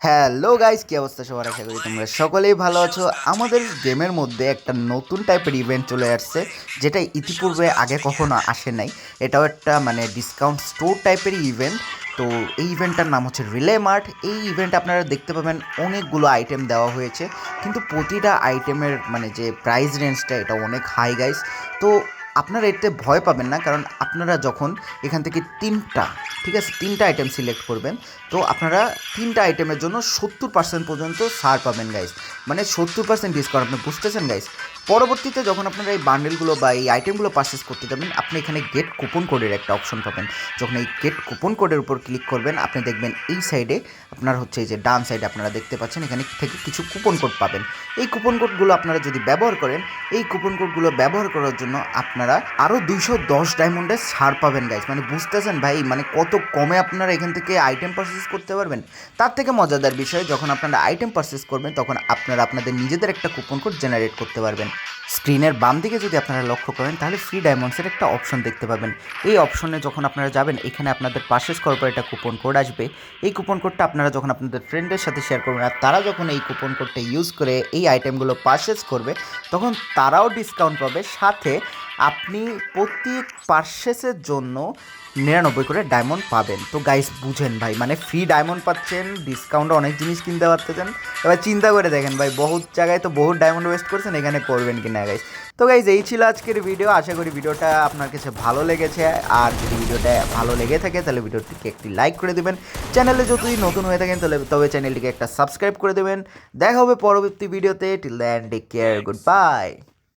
Hello guys, কি অবস্থা সবার? আশা করি তোমরা সকলেই ভালো আছো। আমাদের গেমের মধ্যে একটা নতুন টাইপের ইভেন্ট চলে আসছে, যেটা ইতিপূর্বে আগে কখনো আসে নাই। এটাও একটা মানে ডিসকাউন্ট স্টোর টাইপের ইভেন্ট। তো এই ইভেন্টটার নাম হচ্ছে রিলে মার্ট। এই ইভেন্টে আপনারা দেখতে পাবেন অনেকগুলো আইটেম দেওয়া হয়েছে, কিন্তু প্রতিটা আইটেমের মানে যে প্রাইস রেঞ্জটা এটা অনেক হাই গাইস। তো আপনারা এতে ভয় পাবেন না, কারণ আপনারা যখন এখান থেকে ঠিক আছে, তিনটা আইটেম সিলেক্ট করবেন, তো আপনারা তিনটা আইটেমের জন্য 70% পর্যন্ত ছাড় পাবেন গাইস। মানে 70% ডিসকাউন্ট, আপনি বুঝতেছেন গাইস? পরবর্তীতে যখন আপনারা এই বান্ডেলগুলো বা এই আইটেমগুলো পারচেস করতে যাবেন, আপনি এখানে গেট কুপন কোডের একটা অপশন পাবেন। যখন এই গেট কুপন কোডের উপর ক্লিক করবেন, আপনি দেখবেন এই সাইডে আপনার হচ্ছে এই যে ডান সাইডে আপনারা দেখতে পাচ্ছেন, এখানে থেকে কিছু কুপন কোড পাবেন। এই কুপন কোডগুলো আপনারা যদি ব্যবহার করেন, এই কুপন কোডগুলো ব্যবহার করার জন্য আপনারা আরও 210 ডায়মন্ডের ছাড় পাবেন গাইস। মানে বুঝতেছেন ভাই, মানে কত কমে আপনারা এখান থেকে আইটেম পারচেস করতে পারবেন। তার থেকে মজাদার বিষয়, যখন আপনারা আইটেম পারচেস করবেন, তখন আপনারা আপনাদের নিজেদের একটা কুপন কোড জেনারেট করতে পারবেন। স্ক্রিনের বাম দিকে যদি আপনারা লক্ষ্য করেন, তাহলে ফ্রি ডায়মন্ডসের একটা অপশন দেখতে পাবেন। এই অপশনে যখন আপনারা যাবেন, এখানে আপনাদের পারচেস করার পর একটা কুপন কোড আসবে। এই কুপন কোডটা আপনারা যখন আপনাদের ফ্রেন্ডের সাথে শেয়ার করবেন, আর তারা যখন এই কুপন কোডটা ইউজ করে এই আইটেমগুলো পারচেস করবে, তখন তারাও ডিসকাউন্ট পাবে। সাথে আপনি প্রতি পারচেসের জন্য 99 করে ডায়মন্ড পাবেন। তো গাইস বুঝেন ভাই, মানে ফ্রি ডায়মন্ড পাচ্ছেন, ডিসকাউন্টে অনেক জিনিস কিনতে পারতেছেন। এবার চিন্তা করে দেখেন ভাই, বহুত জায়গায় তো বহুত ডায়মন্ড ওয়েস্ট করছেন, এখানে করবেন কি না গাইস? তো গাইস, এই ছিল আজকের ভিডিও। আশা করি ভিডিওটা আপনার কাছে ভালো লেগেছে। আর যদি ভিডিওটা ভালো লেগে থাকে, তাহলে ভিডিওটিকে একটি লাইক করে দেবেন। চ্যানেলে যদি নতুন হয়ে থাকেন, তবে চ্যানেলটিকে একটা সাবস্ক্রাইব করে দেবেন। দেখা হবে পরবর্তী ভিডিওতে। Till then take care, good by.